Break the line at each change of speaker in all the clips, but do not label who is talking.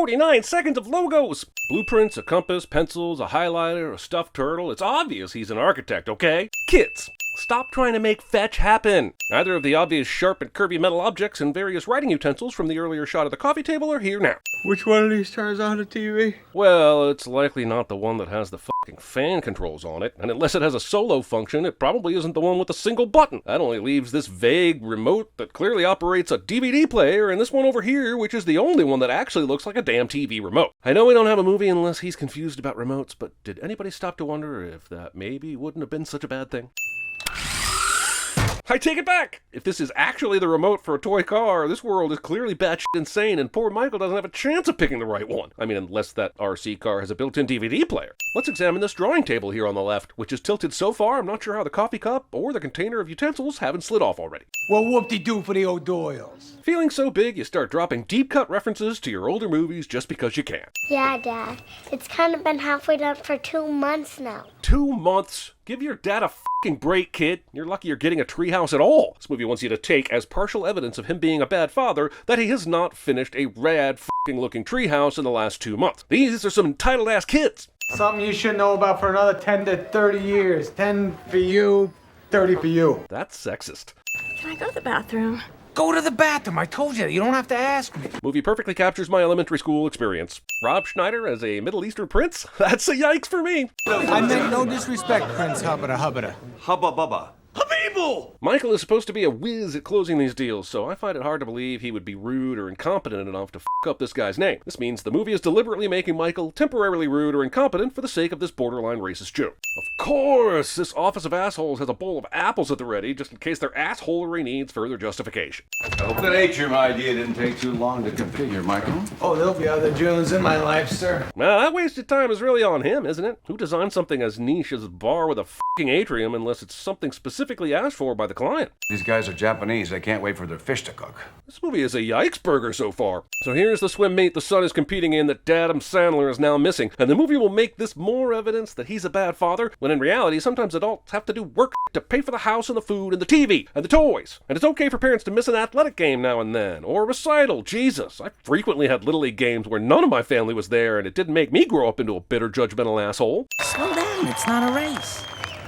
49 seconds of logos! Blueprints, a compass, pencils, a highlighter, a stuffed turtle. It's obvious he's an architect, okay? Kids, stop trying to make fetch happen. Neither of the obvious sharp and curvy metal objects and various writing utensils from the earlier shot of the coffee table are here now.
Which one of these turns on the TV?
Well, it's likely not the one that has the fucking fan controls on it, and unless it has a solo function, it probably isn't the one with a single button. That only leaves this vague remote that clearly operates a DVD player, and this one over here, which is the only one that actually looks like a damn TV remote. I know we don't have a movie unless he's confused about remotes, but did anybody stop to wonder if that maybe wouldn't have been such a bad thing? I take it back! If this is actually the remote for a toy car, this world is clearly batshit insane and poor Michael doesn't have a chance of picking the right one. I mean, unless that RC car has a built-in DVD player. Let's examine this drawing table here on the left, which is tilted so far I'm not sure how the coffee cup or the container of utensils haven't slid off already.
Well, whoop-de-doo for the O'Doyles.
Feeling so big, you start dropping deep-cut references to your older movies just because you can.
Yeah, Dad. It's kind of been halfway done for 2 months now.
2 months? Give your dad a fucking break, kid. You're lucky you're getting a treehouse at all. This movie wants you to take as partial evidence of him being a bad father that he has not finished a rad fucking looking treehouse in the last 2 months. These are some entitled-ass kids.
Something you should know about for another 10 to 30 years. 10 for you, 30 for you.
That's sexist.
Can I go to the bathroom?
Go to the bathroom. I told you. You don't have to ask me.
Movie perfectly captures my elementary school experience. Rob Schneider as a Middle Eastern prince? That's a yikes for me.
I meant no disrespect, Prince Hubbada.
Hubba bubba. Habibul!
Michael is supposed to be a whiz at closing these deals, so I find it hard to believe he would be rude or incompetent enough to fuck up this guy's name. This means the movie is deliberately making Michael temporarily rude or incompetent for the sake of this borderline racist joke. Of course, this office of assholes has a bowl of apples at the ready just in case their assholery needs further justification.
I hope that atrium idea didn't take too long to configure, Michael.
Oh, there'll be other Junes in my life, sir.
Well, that wasted time is really on him, isn't it? Who designed something as niche as a bar with a fucking atrium unless it's something specifically asked for by the client?
These guys are Japanese. They can't wait for their fish to cook.
This movie is a yikes burger so far. So here's the swim meet the son is competing in that Adam Sandler is now missing, and the movie will make this more evidence that he's a bad father, when in reality sometimes adults have to do work to pay for the house and the food and the TV and the toys. And it's okay for parents to miss an athletic game now and then, or a recital. Jesus, I frequently had Little League games where none of my family was there, and it didn't make me grow up into a bitter, judgmental asshole.
Slow down, it's not a race.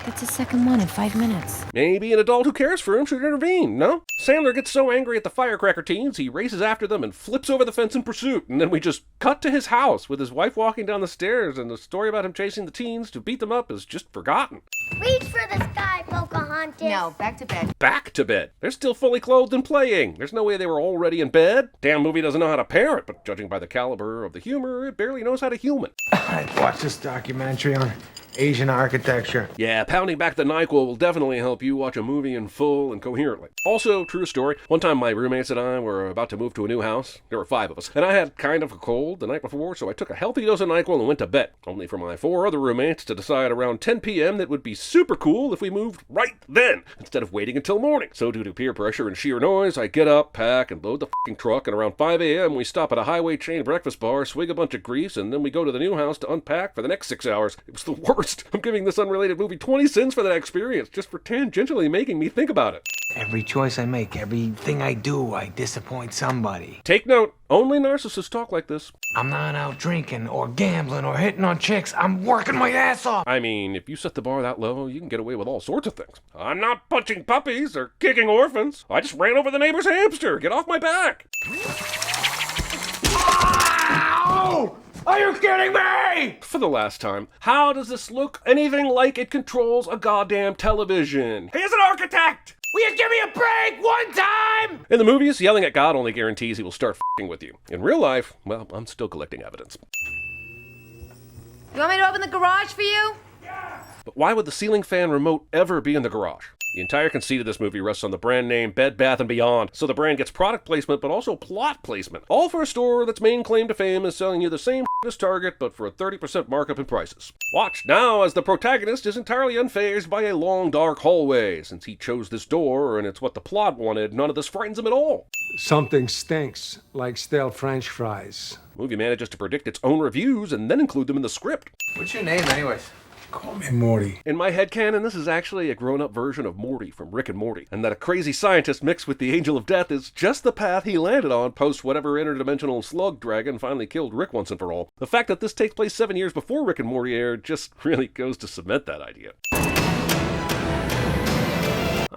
That's the second one in 5 minutes.
Maybe an adult who cares for him should intervene, no? Sandler gets so angry at the firecracker teens, he races after them and flips over the fence in pursuit, and then we just cut to his house with his wife walking down the stairs, and the story about him chasing the teens to beat them up is just forgotten.
Reach for the sky, Pocahontas.
No, back to bed.
Back to bed. They're still fully clothed and playing. There's no way they were already in bed. Damn movie doesn't know how to parent, but judging by the caliber of the humor, it barely knows how to human.
I watched this documentary on Asian architecture.
Yeah, pounding back the NyQuil will definitely help you watch a movie in full and coherently. Also, true story, one time my roommates and I were about to move to a new house. There were 5 of us, and I had kind of a cold the night before, so I took a healthy dose of NyQuil and went to bed, only for my 4 other roommates to decide around 10 p.m. that it would be super cool if we moved right then, instead of waiting until morning. So due to peer pressure and sheer noise, I get up, pack, and load the fucking truck, and around 5 a.m. we stop at a highway chain breakfast bar, swig a bunch of grease, and then we go to the new house to unpack for the next 6 hours. It was the worst. I'm giving this unrelated movie 20 cents for that experience, just for tangentially making me think about it.
Every choice I make, everything I do, I disappoint somebody.
Take note, only narcissists talk like this.
I'm not out drinking or gambling or hitting on chicks. I'm working my ass off.
I mean, if you set the bar that low, you can get away with all sorts of things. I'm not punching puppies or kicking orphans. I just ran over the neighbor's hamster. Get off my back.
Ow! Are you kidding me?
For the last time, how does this look anything like it controls a goddamn television? He's an architect!
Will you give me a break one time?
In the movies, yelling at God only guarantees he will start f***ing with you. In real life, well, I'm still collecting evidence.
You want me to open the garage for you?
But why would the ceiling fan remote ever be in the garage? The entire conceit of this movie rests on the brand name Bed Bath & Beyond, so the brand gets product placement but also plot placement, all for a store that's main claim to fame is selling you the same as Target but for a 30% markup in prices. Watch now as the protagonist is entirely unfazed by a long dark hallway. Since he chose this door and it's what the plot wanted, none of this frightens him at all.
Something stinks, like stale French fries.
The movie manages to predict its own reviews and then include them in the script.
What's your name anyways?
Call me Morty.
In my headcanon, this is actually a grown-up version of Morty from Rick and Morty, and that a crazy scientist mixed with the Angel of Death is just the path he landed on post whatever interdimensional slug dragon finally killed Rick once and for all. The fact that this takes place 7 years before Rick and Morty aired just really goes to cement that idea.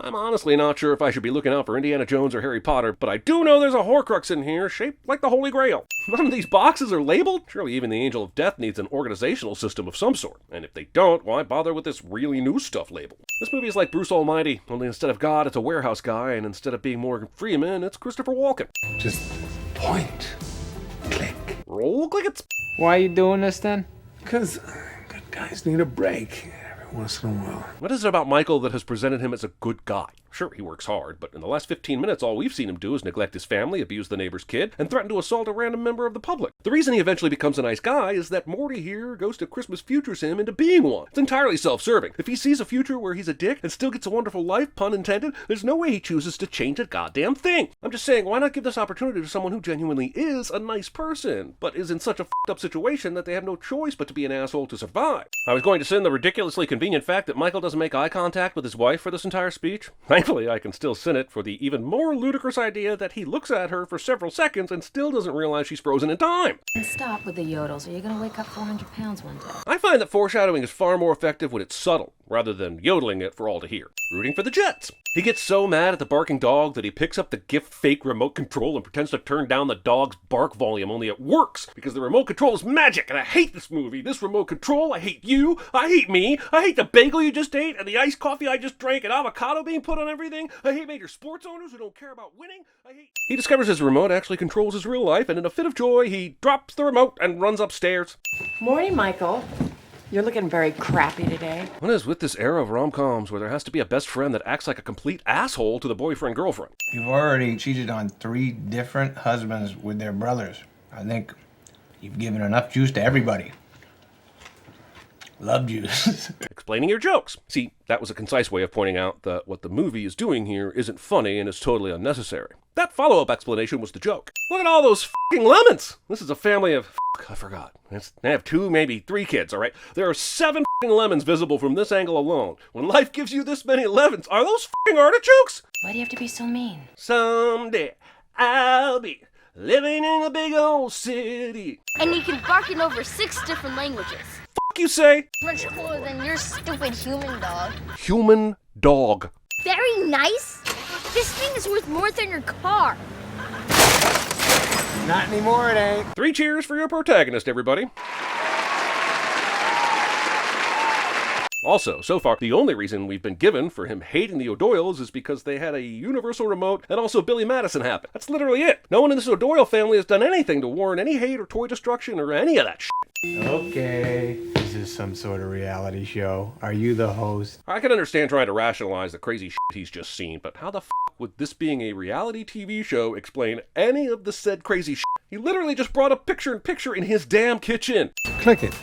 I'm honestly not sure if I should be looking out for Indiana Jones or Harry Potter, but I do know there's a Horcrux in here shaped like the Holy Grail. None of these boxes are labeled? Surely even the Angel of Death needs an organizational system of some sort. And if they don't, why bother with this really new stuff label? This movie is like Bruce Almighty, only instead of God, it's a warehouse guy, and instead of being Morgan Freeman, it's Christopher Walken.
Just point. Click.
Roll clickets.
Why are you doing this then?
Because good guys need a break every once in a while.
What is it about Michael that has presented him as a good guy? Sure, he works hard, but in the last 15 minutes, all we've seen him do is neglect his family, abuse the neighbor's kid, and threaten to assault a random member of the public. The reason he eventually becomes a nice guy is that Morty here goes to Christmas futures him into being one. It's entirely self-serving. If he sees a future where he's a dick and still gets a wonderful life, pun intended, there's no way he chooses to change a goddamn thing. I'm just saying, why not give this opportunity to someone who genuinely is a nice person, but is in such a f***ed up situation that they have no choice but to be an asshole to survive? I was going to send the ridiculously convenient fact that Michael doesn't make eye contact with his wife for this entire speech. Thankfully, I can still sin it for the even more ludicrous idea that he looks at her for several seconds and still doesn't realize she's frozen in time.
And stop with the yodels, or you're gonna wake up 400 pounds one day.
I find that foreshadowing is far more effective when it's subtle, rather than yodeling it for all to hear. Rooting for the Jets. He gets so mad at the barking dog that he picks up the gift fake remote control and pretends to turn down the dog's bark volume, only it works, because the remote control is magic, and I hate this movie. This remote control, I hate you, I hate me, I hate the bagel you just ate, and the iced coffee I just drank, and avocado being put on everything. I hate major sports owners who don't care about winning. He discovers his remote actually controls his real life, and in a fit of joy, he drops the remote and runs upstairs.
Morning, Michael. You're looking very crappy today.
What is with this era of rom-coms where there has to be a best friend that acts like a complete asshole to the boyfriend-girlfriend?
You've already cheated on 3 different husbands with their brothers. I think you've given enough juice to everybody. Love juice.
Explaining your jokes. See, that was a concise way of pointing out that what the movie is doing here isn't funny and is totally unnecessary. That follow-up explanation was the joke. Look at all those f***ing lemons! This is a family of... I forgot. They have 2, maybe 3 kids, alright? There are 7 f***ing lemons visible from this angle alone. When life gives you this many lemons, are those f***ing artichokes?
Why do you have to be so mean?
Someday, I'll be living in a big old city.
And you can bark in over 6 different languages.
F*** you say?
Much cooler than your stupid human dog.
Human dog.
Very nice? This thing is worth more than your car.
Not anymore, it ain't.
3 cheers for your protagonist, everybody. Also, so far, the only reason we've been given for him hating the O'Doyles is because they had a universal remote and also Billy Madison happen. That's literally it. No one in this O'Doyle family has done anything to warrant any hate or toy destruction or any of that shit.
Okay, is this some sort of reality show? Are you the host?
I can understand trying to rationalize the crazy shit he's just seen, but how the f*** would this being a reality TV show explain any of the said crazy shit? He literally just brought up picture-in-picture in his damn kitchen.
Click it.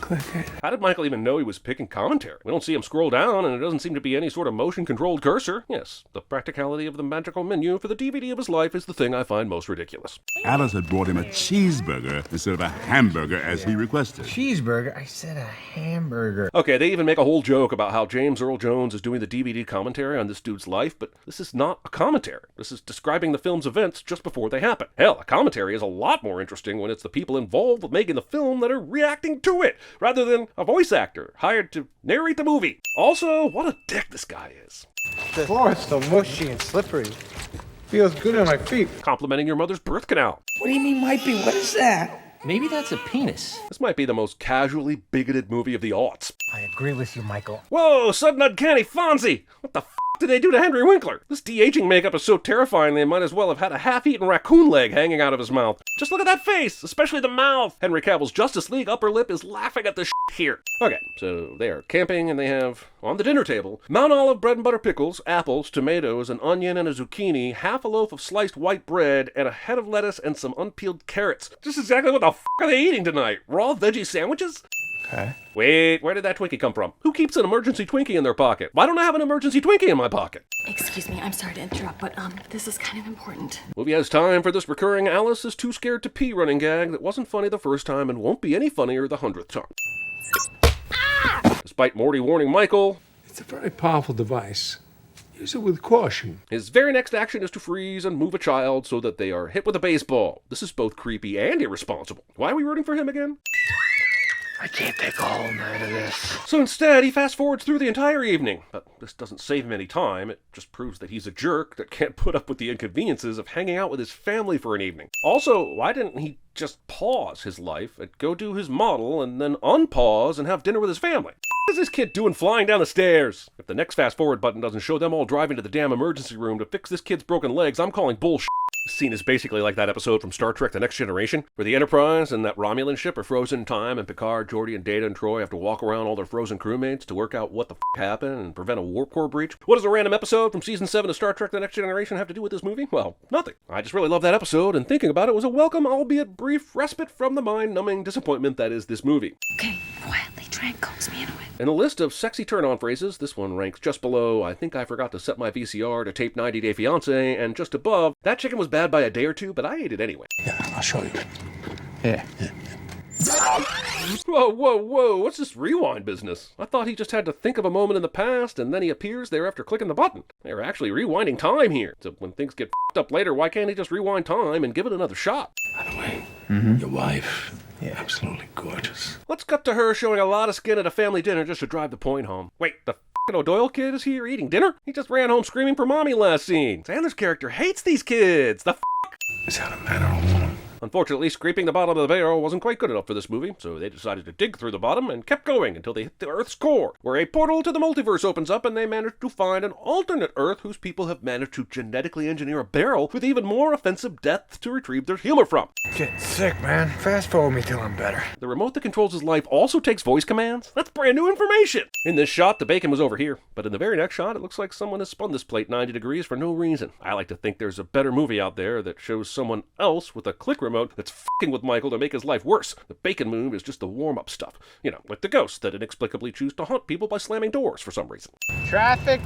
Click it.
How did Michael even know he was picking commentary? We don't see him scroll down, and it doesn't seem to be any sort of motion-controlled cursor. Yes, the practicality of the magical menu for the DVD of his life is the thing I find most ridiculous.
Alice had brought him a cheeseburger instead of a hamburger as he requested.
Cheeseburger? I said a hamburger.
Okay, they even make a whole joke about how James Earl Jones is doing the DVD commentary on this dude's life, but this is not a commentary. This is describing the film's events just before they happen. Hell, a commentary is a lot more interesting when it's the people involved with making the film that are reacting to it, rather than a voice actor hired to narrate the movie. Also, what a dick this guy is.
The floor is so mushy and slippery. Feels good on my feet.
Complimenting your mother's birth canal.
What do you mean might be? What is that?
Maybe that's a penis.
This might be the most casually bigoted movie of the aughts.
I agree with you, Michael.
Whoa, sudden uncanny Fonzie! What the f*** did they do to Henry Winkler? This de-aging makeup is so terrifying they might as well have had a half-eaten raccoon leg hanging out of his mouth. Just look at that face, especially the mouth. Henry Cavill's Justice League upper lip is laughing at the shit here. Okay, so they are camping and they have, on the dinner table, Mount Olive bread and butter pickles, apples, tomatoes, an onion and a zucchini, half a loaf of sliced white bread, and a head of lettuce and some unpeeled carrots. Just exactly what the f*** are they eating tonight? Raw veggie sandwiches?
Okay.
Wait, where did that Twinkie come from? Who keeps an emergency Twinkie in their pocket? Why don't I have an emergency Twinkie in my pocket?
Excuse me, I'm sorry to interrupt, but this is kind of important.
Movie has time for this recurring Alice is too scared to pee running gag that wasn't funny the first time and won't be any funnier the 100th time.
Ah!
Despite Morty warning Michael,
It's a very powerful device. Use it with caution.
his very next action is to freeze and move a child so that they are hit with a baseball. This is both creepy and irresponsible. Why are we rooting for him again?
I can't take a whole night of this.
So instead, he fast forwards through the entire evening. But this doesn't save him any time. It just proves that he's a jerk that can't put up with the inconveniences of hanging out with his family for an evening. Also, why didn't he just pause his life and go do his model and then unpause and have dinner with his family? What is this kid doing flying down the stairs? If the next fast forward button doesn't show them all driving to the damn emergency room to fix this kid's broken legs, I'm calling bullshit. This scene is basically like that episode from Star Trek The Next Generation, where the Enterprise and that Romulan ship are frozen in time, and Picard, Geordi, and Data and Troy have to walk around all their frozen crewmates to work out what the happened and prevent a warp core breach. What does a random episode from Season 7 of Star Trek The Next Generation have to do with this movie? Well, nothing. I just really love that episode, and thinking about it was a welcome, albeit brief, respite from the mind-numbing disappointment that is this movie.
Okay, quietly try and coax me into it.
In a list of sexy turn-on phrases, this one ranks just below, I think I forgot to set my VCR to tape 90 Day Fiancé, and just above, that chicken was bad by a day or two, but I ate it anyway.
Yeah, I'll show you.
Yeah.
Whoa, what's this rewind business? I thought he just had to think of a moment in the past, and then he appears there after clicking the button. They're actually rewinding time here. So when things get f***ed up later, why can't he just rewind time and give it another shot?
By the way, your wife, absolutely gorgeous.
Let's cut to her showing a lot of skin at a family dinner just to drive the point home. Wait, the f***ing O'Doyle kid is here eating dinner? He just ran home screaming for mommy last scene. Sandler's character hates these kids. The f***?
Is that a man or a woman?
Unfortunately, scraping the bottom of the barrel wasn't quite good enough for this movie, so they decided to dig through the bottom and kept going until they hit the Earth's core, where a portal to the multiverse opens up and they managed to find an alternate Earth whose people have managed to genetically engineer a barrel with even more offensive depth to retrieve their humor from.
Getting sick, man. Fast forward me till I'm better.
The remote that controls his life also takes voice commands? That's brand new information! In this shot, the bacon was over here, but in the very next shot, it looks like someone has spun this plate 90 degrees for no reason. I like to think there's a better movie out there that shows someone else with a click remote that's f***ing with Michael to make his life worse. The bacon move is just the warm-up stuff. You know, like the ghosts that inexplicably choose to haunt people by slamming doors for some reason.
Traffic.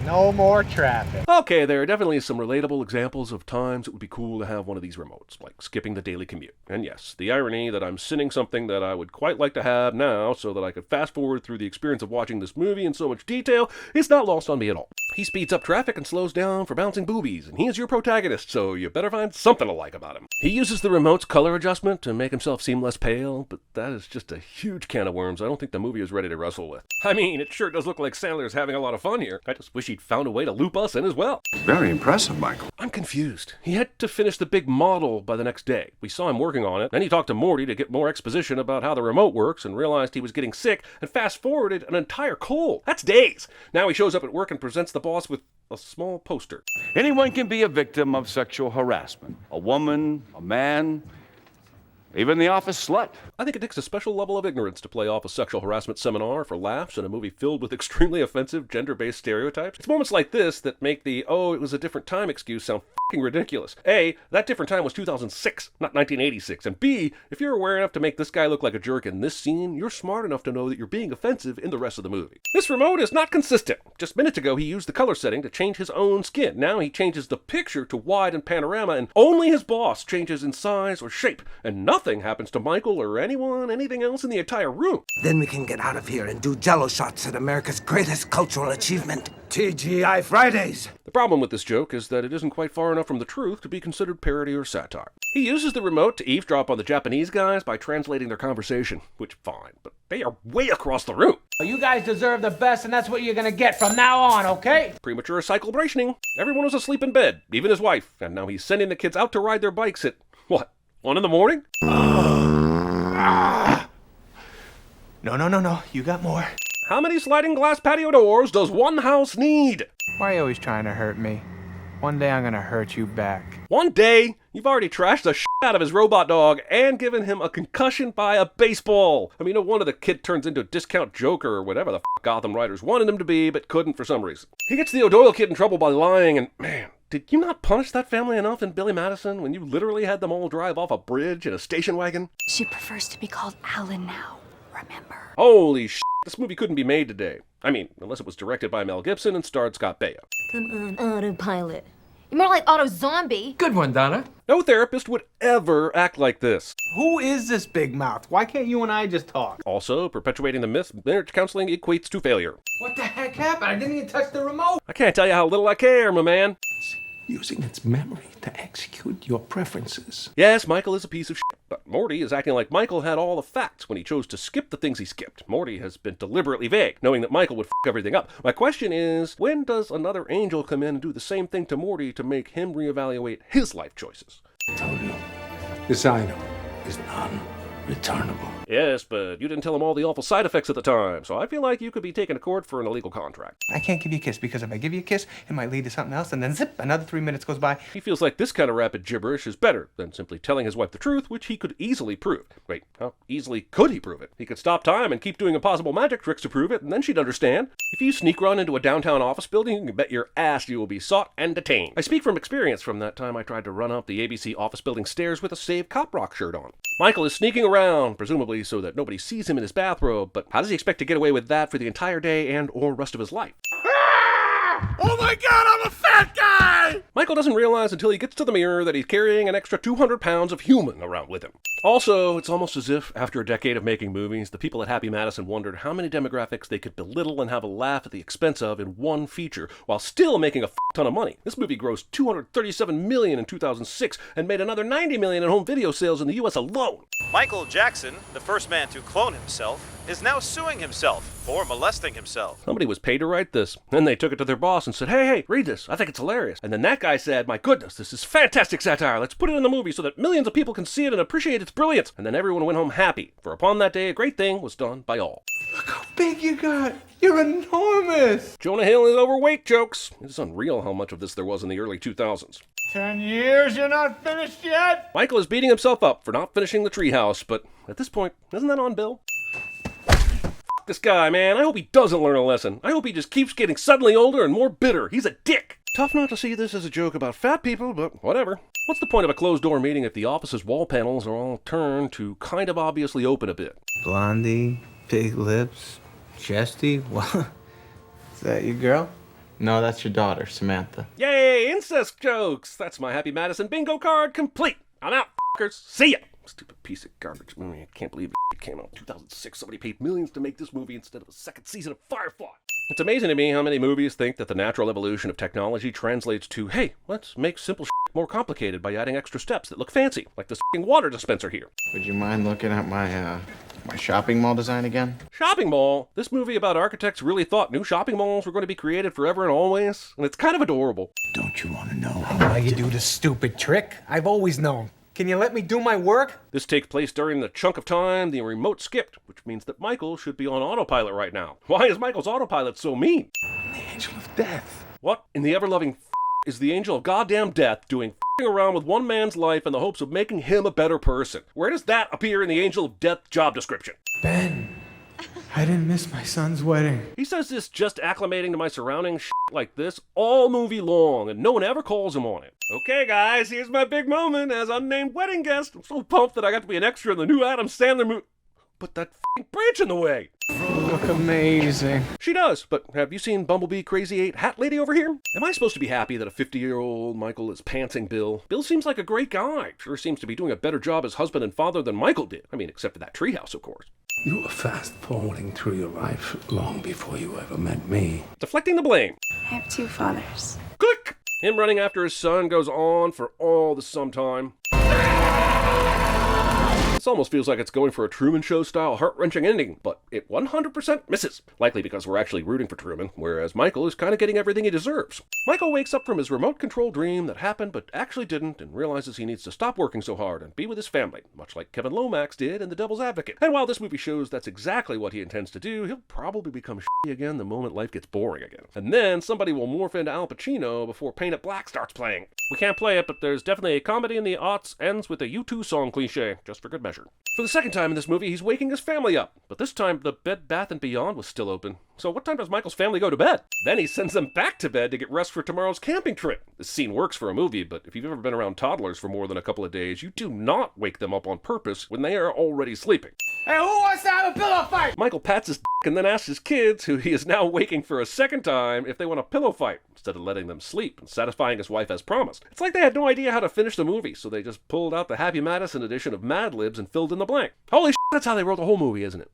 No more traffic.
Okay, there are definitely some relatable examples of times it would be cool to have one of these remotes, like skipping the daily commute. And yes, the irony that I'm sinning something that I would quite like to have now so that I could fast forward through the experience of watching this movie in so much detail is not lost on me at all. He speeds up traffic and slows down for bouncing boobies, and he is your protagonist, so you better find something to like about him. He uses the remote's color adjustment to make himself seem less pale, but that is just a huge can of worms I don't think the movie is ready to wrestle with. I mean, it sure does look like Sandler's having a lot of fun here. I just wish he'd found a way to loop us in as well.
Very impressive, Michael.
I'm confused. He had to finish the big model by the next day. We saw him working on it. Then he talked to Morty to get more exposition about how the remote works and realized he was getting sick and fast-forwarded an entire cold. That's days. Now he shows up at work and presents the boss with a small poster.
Anyone can be a victim of sexual harassment. A woman, a man, even the office slut.
I think it takes a special level of ignorance to play off a sexual harassment seminar for laughs in a movie filled with extremely offensive gender-based stereotypes. It's moments like this that make the, oh, it was a different time excuse sound f***ing ridiculous. A, that different time was 2006, not 1986. And B, if you're aware enough to make this guy look like a jerk in this scene, you're smart enough to know that you're being offensive in the rest of the movie. This remote is not consistent. Just minutes ago, he used the color setting to change his own skin. Now he changes the picture to wide and panorama, and only his boss changes in size or shape, and nothing happens to Michael or anything else in the entire room.
Then we can get out of here and do jello shots at America's greatest cultural achievement,
TGI Fridays.
The problem with this joke is that it isn't quite far enough from the truth to be considered parody or satire. He uses the remote to eavesdrop on the Japanese guys by translating their conversation, which fine, but they are way across the room.
You guys deserve the best, and that's what you're gonna get from now on, okay?
Premature cyclebrationing. Everyone was asleep in bed, even his wife, and now he's sending the kids out to ride their bikes at, what, 1 a.m?
No. You got more.
How many sliding glass patio doors does one house need?
Why are you always trying to hurt me? One day I'm gonna hurt you back.
One day? You've already trashed the shit out of his robot dog and given him a concussion by a baseball. I mean, no wonder the kid turns into a discount Joker or whatever the Gotham writers wanted him to be, but couldn't for some reason. He gets the O'Doyle kid in trouble by lying, and man, did you not punish that family enough in Billy Madison when you literally had them all drive off a bridge in a station wagon?
She prefers to be called Alan now, remember?
Holy shit, this movie couldn't be made today. I mean, unless it was directed by Mel Gibson and starred Scott Baio.
Come on, autopilot. You're more like Otto Zombie.
Good one, Donna.
No therapist would ever act like this.
Who is this big mouth? Why can't you and I just talk?
Also, perpetuating the myth marriage counseling equates to failure.
What the heck happened? I didn't even touch the remote.
I can't tell you how little I care, my man.
Using its memory to execute your preferences.
Yes, Michael is a piece of shit, but Morty is acting like Michael had all the facts when he chose to skip the things he skipped. Morty has been deliberately vague, knowing that Michael would f*** everything up. My question is, when does another angel come in and do the same thing to Morty to make him reevaluate his life choices?
I told you, this item is non-returnable.
Yes, but you didn't tell him all the awful side effects at the time, so I feel like you could be taken to court for an illegal contract.
I can't give you a kiss because if I give you a kiss, it might lead to something else, and then zip, another 3 minutes goes by.
He feels like this kind of rapid gibberish is better than simply telling his wife the truth, which he could easily prove. Wait, how easily could he prove it? He could stop time and keep doing impossible magic tricks to prove it, and then she'd understand. If you sneak run into a downtown office building, you can bet your ass you will be sought and detained. I speak from experience from that time I tried to run up the ABC office building stairs with a Save Cop Rock shirt on. Michael is sneaking around, presumably so that nobody sees him in his bathrobe, but how does he expect to get away with that for the entire day and or rest of his life?
Oh my god, I'm a fat guy!
Michael doesn't realize until he gets to the mirror that he's carrying an extra 200 pounds of human around with him. Also, it's almost as if, after a decade of making movies, the people at Happy Madison wondered how many demographics they could belittle and have a laugh at the expense of in one feature, while still making a ton of money. This movie grossed $237 million in 2006 and made another $90 million in home video sales in the US alone.
Michael Jackson, the first man to clone himself, is now suing himself for molesting himself.
Somebody was paid to write this. Then they took it to their boss and said, hey, read this. I think it's hilarious. And then that guy said, my goodness, this is fantastic satire. Let's put it in the movie so that millions of people can see it and appreciate its brilliance. And then everyone went home happy, for upon that day, a great thing was done by all.
Look how big you got. You're enormous.
Jonah Hill is overweight, jokes. It is unreal how much of this there was in the early 2000s.
10 years, you're not finished yet?
Michael is beating himself up for not finishing the treehouse, but at this point, isn't that on Bill? This guy, man, I hope he doesn't learn a lesson. I hope he just keeps getting suddenly older and more bitter. He's a dick. Tough not to see this as a joke about fat people, but whatever. What's the point of a closed-door meeting if the office's wall panels are all turned to kind of obviously open a bit?
Blondie, big lips, chesty. What? Is that your girl? No, that's your daughter, Samantha.
Yay, incest jokes! That's my Happy Madison bingo card complete. I'm out, f***ers. See ya! Stupid piece of garbage movie. I can't believe it came out in 2006. Somebody paid millions to make this movie instead of a second season of Firefly. It's amazing to me how many movies think that the natural evolution of technology translates to, hey, let's make simple shit more complicated by adding extra steps that look fancy, like this f***ing water dispenser here.
Would you mind looking at my shopping mall design again?
Shopping mall? This movie about architects really thought new shopping malls were going to be created forever and always, and it's kind of adorable.
Don't you want to know
Why you do this stupid trick? I've always known. Can you let me do my work?
This takes place during the chunk of time the remote skipped, which means that Michael should be on autopilot right now. Why is Michael's autopilot so mean?
I'm the angel of death.
What in the ever-loving is the angel of goddamn death doing around with one man's life in the hopes of making him a better person? Where does that appear in the angel of death job description?
Ben, I didn't miss my son's wedding.
He says this just acclimating to my surroundings like this all movie long, and no one ever calls him on it. Okay, guys, here's my big moment as unnamed wedding guest. I'm so pumped that I got to be an extra in the new Adam Sandler movie. Put that f***ing branch in the way.
You look amazing.
She does, but have you seen Bumblebee Crazy 8 Hat Lady over here? Am I supposed to be happy that a 50-year-old Michael is pantsing Bill? Bill seems like a great guy. Sure seems to be doing a better job as husband and father than Michael did. I mean, except for that treehouse, of course.
You were fast-forwarding through your life long before you ever met me.
Deflecting the blame.
I have two fathers.
Click! Him running after his son goes on for all the sometime. This almost feels like it's going for a Truman Show style heart-wrenching ending, but it 100% misses. Likely because we're actually rooting for Truman, whereas Michael is kind of getting everything he deserves. Michael wakes up from his remote control dream that happened but actually didn't and realizes he needs to stop working so hard and be with his family, much like Kevin Lomax did in The Devil's Advocate. And while this movie shows that's exactly what he intends to do, he'll probably become shitty again the moment life gets boring again. And then somebody will morph into Al Pacino before Paint It Black starts playing. We can't play it, but there's definitely a comedy in the aughts ends with a U2 song cliche, just for good measure. For the second time in this movie, he's waking his family up, but this time the Bed Bath & Beyond was still open. So what time does Michael's family go to bed? Then he sends them back to bed to get rest for tomorrow's camping trip. This scene works for a movie, but if you've ever been around toddlers for more than a couple of days, you do not wake them up on purpose when they are already sleeping.
Hey, who wants to have a pillow fight?
Michael pats his and then asks his kids, who he is now waking for a second time, if they want a pillow fight, instead of letting them sleep and satisfying his wife as promised. It's like they had no idea how to finish the movie, so they just pulled out the Happy Madison edition of Mad Libs and filled in the blank. Holy shit, that's how they wrote the whole movie, isn't it?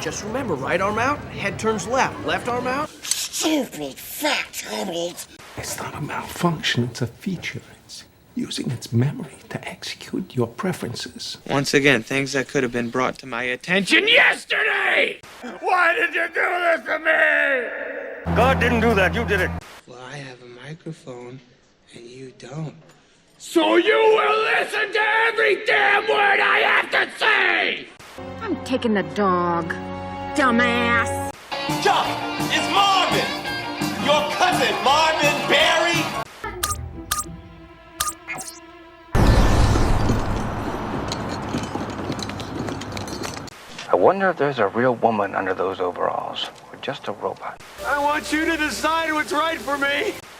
Just remember, right arm out, head turns left. Left arm out.
Stupid fat hobbit. It's not a malfunction, it's a feature. It's using its memory to execute your preferences.
Once again, things that could have been brought to my attention yesterday!
Why did you do this to me?
God didn't do that, you did it.
Well, I have a microphone, and you don't.
So you will listen to every damn word I have to say!
I'm taking the dog. Dumbass.
Chuck, it's Marvin! Your cousin, Marvin Barry!
I wonder if there's a real woman under those overalls, or just a robot.
I want you to decide what's right for me.